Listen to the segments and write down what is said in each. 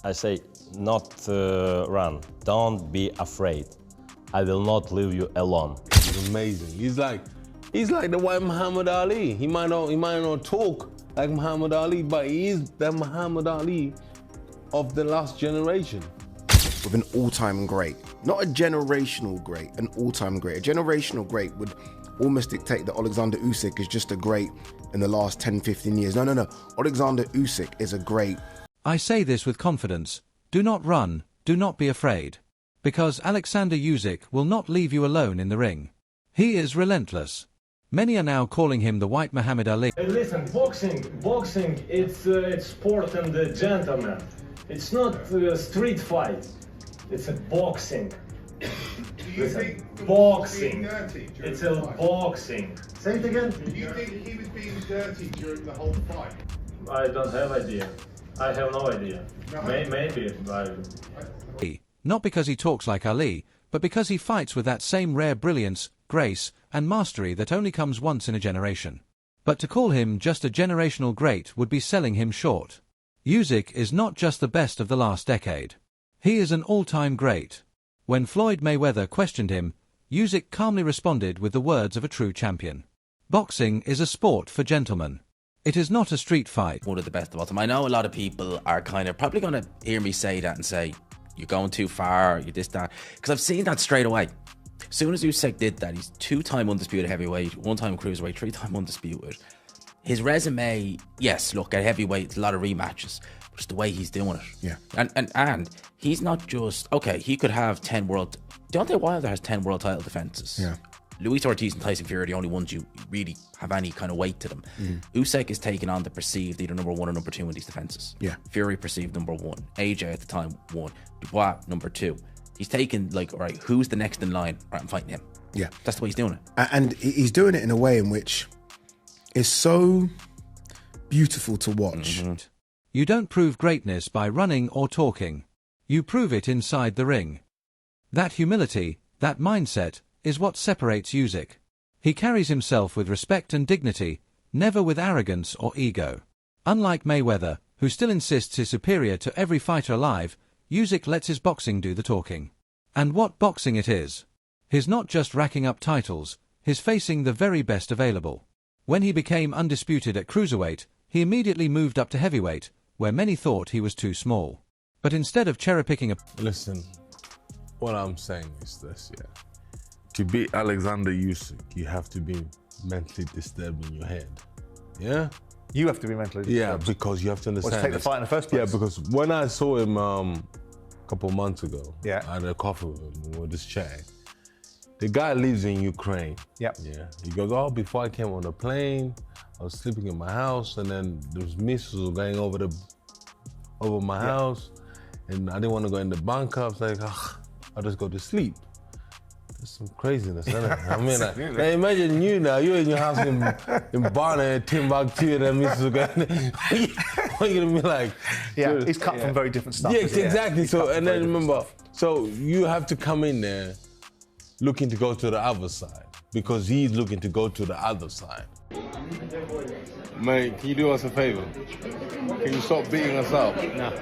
I say, not run. Don't be afraid. I will not leave you alone. He's amazing. He's like the white Muhammad Ali. He might not talk like Muhammad Ali, but he is the Muhammad Ali of the last generation. With an all-time great. Not a generational great, an all-time great. A generational great would almost dictate that Oleksandr Usyk is just a great in the last 10, 15 years. No. Oleksandr Usyk is a great. I say this with confidence. Do not run, do not be afraid. Because Oleksandr Usyk will not leave you alone in the ring. He is relentless. Many are now calling him the white Muhammad Ali. Hey, listen, boxing, it's sport and gentleman. It's not a street fight. It's a boxing. Listen, boxing. It's a boxing. Say it again. Do you think he was being dirty during the whole fight? I don't have idea. I have no idea. No. Maybe. Not because he talks like Ali, but because he fights with that same rare brilliance, grace, and mastery that only comes once in a generation. But to call him just a generational great would be selling him short. Usyk is not just the best of the last decade. He is an all-time great. When Floyd Mayweather questioned him, Usyk calmly responded with the words of a true champion. Boxing is a sport for gentlemen. It is not a street fight. One of the best of all time. I know a lot of people are kind of probably going to hear me say that and say, you're going too far, you're this, that. Because I've seen that straight away. As soon as Usyk did that, he's 2-time undisputed heavyweight, 1-time cruiserweight, 3-time undisputed. His resume, yes, look, at heavyweight, it's a lot of rematches. But it's the way he's doing it. Yeah. And he's not just, okay, he could have 10 world... Deontay Wilder has 10 world title defenses. Yeah. Luis Ortiz and Tyson Fury are the only ones you really have any kind of weight to them. Usyk is taking on the perceived either number 1 or number 2 in these defenses. Yeah. Fury perceived number 1. AJ at the time 1. Dubois number 2. He's taking like, all right, who's the next in line? All right, I'm fighting him. Yeah. That's the way he's doing it. And he's doing it in a way in which is so beautiful to watch. You don't prove greatness by running or talking. You prove it inside the ring. That humility, that mindset, is what separates Usyk. He carries himself with respect and dignity, never with arrogance or ego. Unlike Mayweather, who still insists he's superior to every fighter alive, Usyk lets his boxing do the talking. And what boxing it is! He's not just racking up titles, he's facing the very best available. When he became undisputed at cruiserweight, he immediately moved up to heavyweight, where many thought he was too small. But instead of cherry-picking a... Listen, what I'm saying is this, yeah. To beat Oleksandr Usyk, you have to be mentally disturbed in your head. Yeah? You have to be mentally disturbed. Yeah, because you have to understand. Well, to take the fight in the first place. Yeah, because when I saw him a couple of months ago, Yeah. I had a coffee with him, we were just chatting. The guy lives in Ukraine. Yep. Yeah. He goes, oh, before I came on the plane, I was sleeping in my house, and then those missiles were going over my house, and I didn't want to go in the bunker. I was like, I'll just go to sleep. That's some craziness, isn't it? I mean, like, now imagine you now, you're in your house in Barna, Timbuktu, and then missiles are going. What are you gonna be like? Yeah, he's cut from very different stuff. Yes, exactly. He's So, cut from and very then different remember, stuff. so you have to come in there looking to go to the other side because he's looking to go to the other side. Mate, can you do us a favor? Can you stop beating us up? No.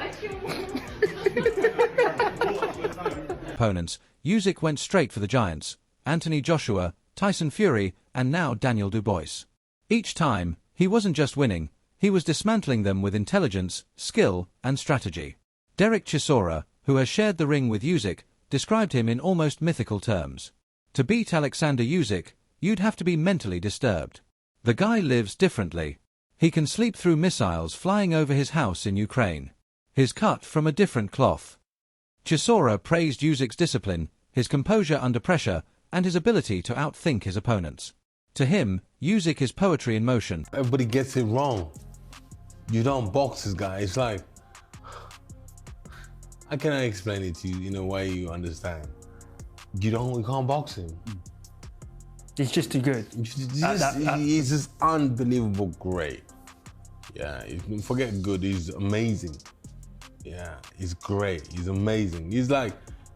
opponents, Usyk went straight for the giants, Anthony Joshua, Tyson Fury, and now Daniel Dubois. Each time, he wasn't just winning, he was dismantling them with intelligence, skill, and strategy. Derek Chisora, who has shared the ring with Usyk, described him in almost mythical terms. To beat Oleksandr Usyk, you'd have to be mentally disturbed. The guy lives differently. He can sleep through missiles flying over his house in Ukraine. He's cut from a different cloth. Chisora praised Usyk's discipline, his composure under pressure, and his ability to outthink his opponents. To him, Usyk is poetry in motion. Everybody gets it wrong. You don't box this guy. It's like, how can I explain it to you in a way you understand? You can't box him. He's just too good. He's just unbelievable great. Yeah, forget good, he's amazing. Yeah, he's great, he's amazing. He's like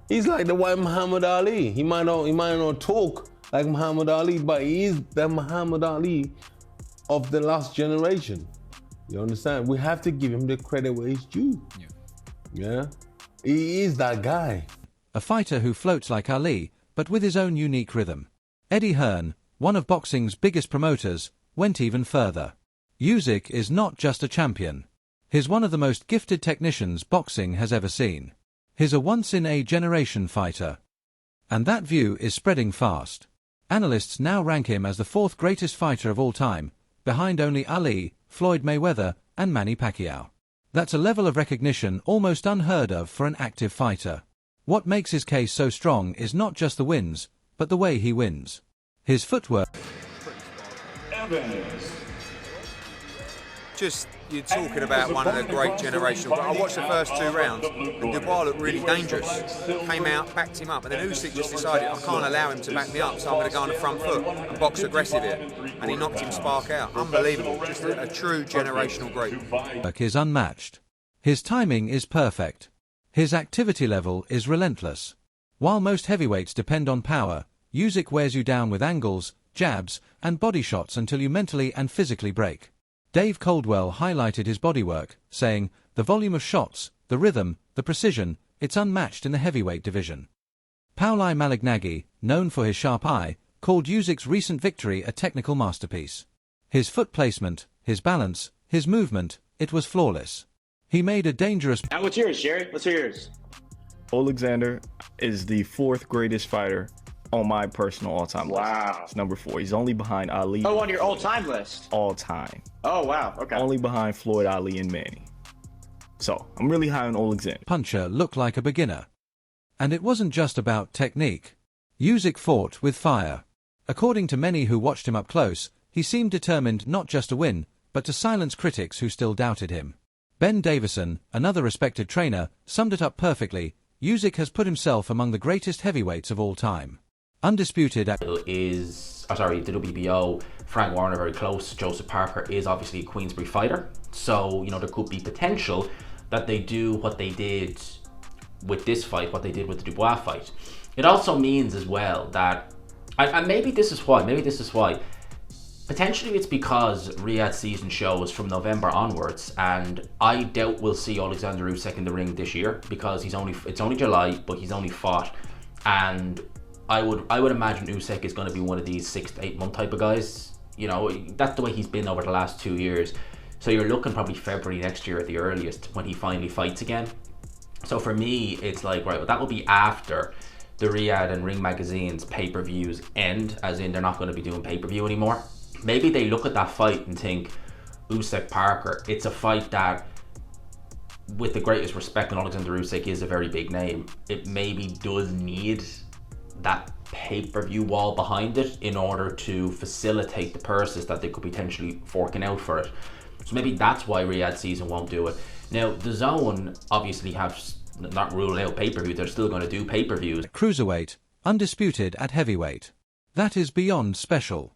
the white Muhammad Ali. He might not talk like Muhammad Ali, but he is the Muhammad Ali of the last generation. You understand? We have to give him the credit where it's due. Yeah. Yeah, he is that guy. A fighter who floats like Ali, but with his own unique rhythm. Eddie Hearn, one of boxing's biggest promoters, went even further. Usyk is not just a champion. He's one of the most gifted technicians boxing has ever seen. He's a once-in-a-generation fighter. And that view is spreading fast. Analysts now rank him as the fourth greatest fighter of all time, behind only Ali, Floyd Mayweather, and Manny Pacquiao. That's a level of recognition almost unheard of for an active fighter. What makes his case so strong is not just the wins, but the way he wins. His footwork. Just, you're talking about one of the great generational. I watched the first 2 rounds. Dubois looked really dangerous. Came out, backed him up, and then Usyk just decided, I can't allow him to back me up, so I'm going to go on the front foot and box aggressive here. And he knocked him spark out. Unbelievable. Just a true generational great. Is unmatched. His timing is perfect. His activity level is relentless. While most heavyweights depend on power, Usyk wears you down with angles, jabs, and body shots until you mentally and physically break. Dave Coldwell highlighted his bodywork, saying, "The volume of shots, the rhythm, the precision, it's unmatched in the heavyweight division." Pauli Malignaggi, known for his sharp eye, called Usyk's recent victory a technical masterpiece. His foot placement, his balance, his movement, it was flawless. He made a dangerous... Now what's yours, Jerry? What's yours? Oleksandr is the 4th greatest fighter on my personal all-time list. Wow. It's number 4. He's only behind Ali. Oh, on your all-time list? All time. Oh, wow. Okay. Only behind Floyd, Ali, and Manny. So, I'm really high on Oleksandr. Puncher looked like a beginner. And it wasn't just about technique. Usyk fought with fire. According to many who watched him up close, he seemed determined not just to win, but to silence critics who still doubted him. Ben Davison, another respected trainer, summed it up perfectly. Usyk has put himself among the greatest heavyweights of all time. Undisputed at... The WBO, Frank Warner very close, Joseph Parker is obviously a Queensberry fighter, so, you know, there could be potential that they do what they did with this fight, what they did with the Dubois fight. It also means as well that, and maybe this is why, potentially it's because Riyadh season shows from November onwards, and I doubt we'll see Oleksandr Usyk in the ring this year, because it's only July, but he's only fought, and I would imagine Usyk is going to be one of these 6 to 8 month type of guys. You know, that's the way he's been over the last 2 years. So you're looking probably February next year at the earliest when he finally fights again. So for me, it's like, right, well, that will be after the Riyadh and Ring Magazine's pay-per-views end, as in they're not going to be doing pay-per-view anymore. Maybe they look at that fight and think, Usyk Parker, it's a fight that, with the greatest respect, and Oleksandr Usyk is a very big name, it maybe does need that pay-per-view wall behind it in order to facilitate the purses that they could potentially forking out for it. So maybe that's why Riyadh season won't do it. Now, the Zone obviously have not ruled out pay-per-view. They're still going to do pay-per-views. Cruiserweight, undisputed at heavyweight. That is beyond special.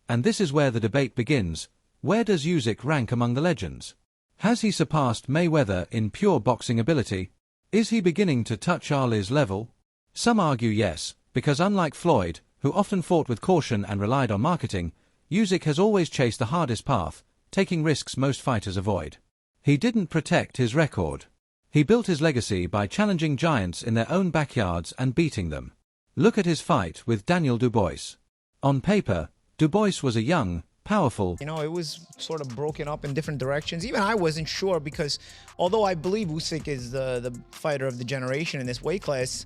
And this is where the debate begins. Where does Usyk rank among the legends? Has he surpassed Mayweather in pure boxing ability? Is he beginning to touch Ali's level? Some argue yes, because unlike Floyd, who often fought with caution and relied on marketing, Usyk has always chased the hardest path, taking risks most fighters avoid. He didn't protect his record. He built his legacy by challenging giants in their own backyards and beating them. Look at his fight with Daniel Dubois. On paper, Dubois was a young, powerful... You know, it was sort of broken up in different directions. Even I wasn't sure, because although I believe Usyk is the fighter of the generation in this weight class,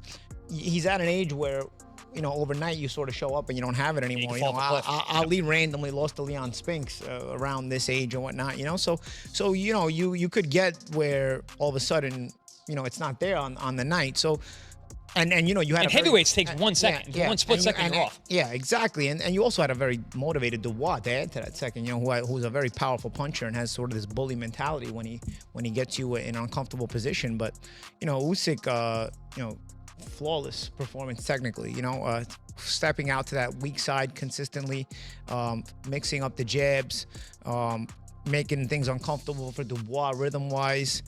he's at an age where, you know, overnight you sort of show up and you don't have it anymore. You know, Ali randomly lost to Leon Spinks around this age and whatnot, you know? So you know, you could get where all of a sudden, you know, it's not there on the night. So, and you know, you had and heavyweights takes 1 second. Yeah, one split second, you're off. Yeah, exactly. And you also had a very motivated Dubois to add to that second, you know, who's a very powerful puncher and has sort of this bully mentality when he gets you in an uncomfortable position. But, you know, Usyk, you know, flawless performance technically, you know, stepping out to that weak side consistently, mixing up the jabs, making things uncomfortable for Dubois rhythm-wise.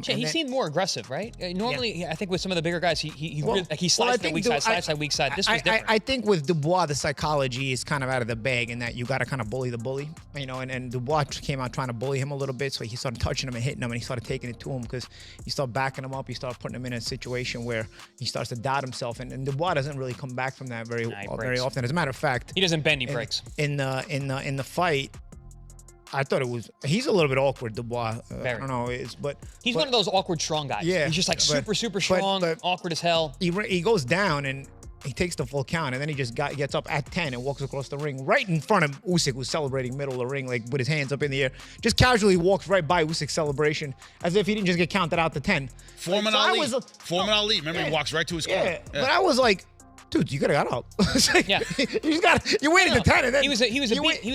He seemed more aggressive, right? Normally, I think with some of the bigger guys, he slides I to the think weak side, slides to the weak side. This was different. I think with Dubois, the psychology is kind of out of the bag in that you got to kind of bully the bully, and Dubois came out trying to bully him a little bit, so he started touching him and hitting him, and he started taking it to him because you start backing him up, you start putting him in a situation where he starts to doubt himself, and Dubois doesn't really come back from that very often. As a matter of fact, he doesn't bend, he breaks. In the fight, I thought he's a little bit awkward, Dubois. I don't know, but he's one of those awkward strong guys. Yeah, he's just like super strong, awkward as hell. He goes down and he takes the full count, and then he just gets up at 10 and walks across the ring right in front of Usyk, who's celebrating middle of the ring, like with his hands up in the air. Just casually walks right by Usyk's celebration as if he didn't just get counted out to 10. Foreman Ali. Remember, he walks right to his corner. Yeah, but I was like, dude, you could have got up. You waited to 10, and then he was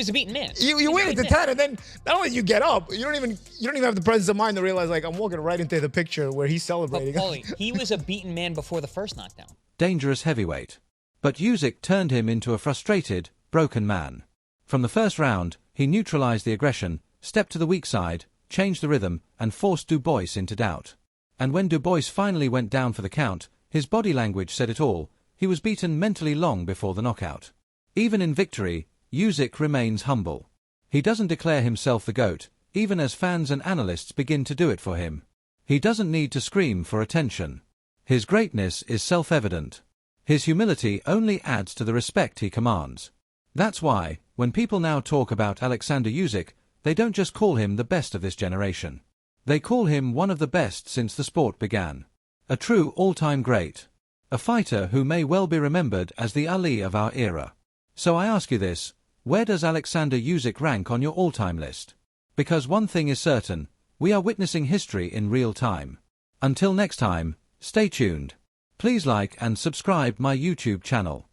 a beaten man. You waited to 10, and then not only you get up, you don't even have the presence of mind to realize like I'm walking right into the picture where he's celebrating. But Paulie, he was a beaten man before the first knockdown. Dangerous heavyweight. But Usyk turned him into a frustrated, broken man. From the first round, he neutralized the aggression, stepped to the weak side, changed the rhythm, and forced Dubois into doubt. And when Dubois finally went down for the count, his body language said it all. He was beaten mentally long before the knockout. Even in victory, Usyk remains humble. He doesn't declare himself the GOAT, even as fans and analysts begin to do it for him. He doesn't need to scream for attention. His greatness is self-evident. His humility only adds to the respect he commands. That's why, when people now talk about Oleksandr Usyk, they don't just call him the best of this generation. They call him one of the best since the sport began. A true all-time great. A fighter who may well be remembered as the Ali of our era. So I ask you this, where does Oleksandr Usyk rank on your all-time list? Because one thing is certain, we are witnessing history in real time. Until next time, stay tuned. Please like and subscribe my YouTube channel.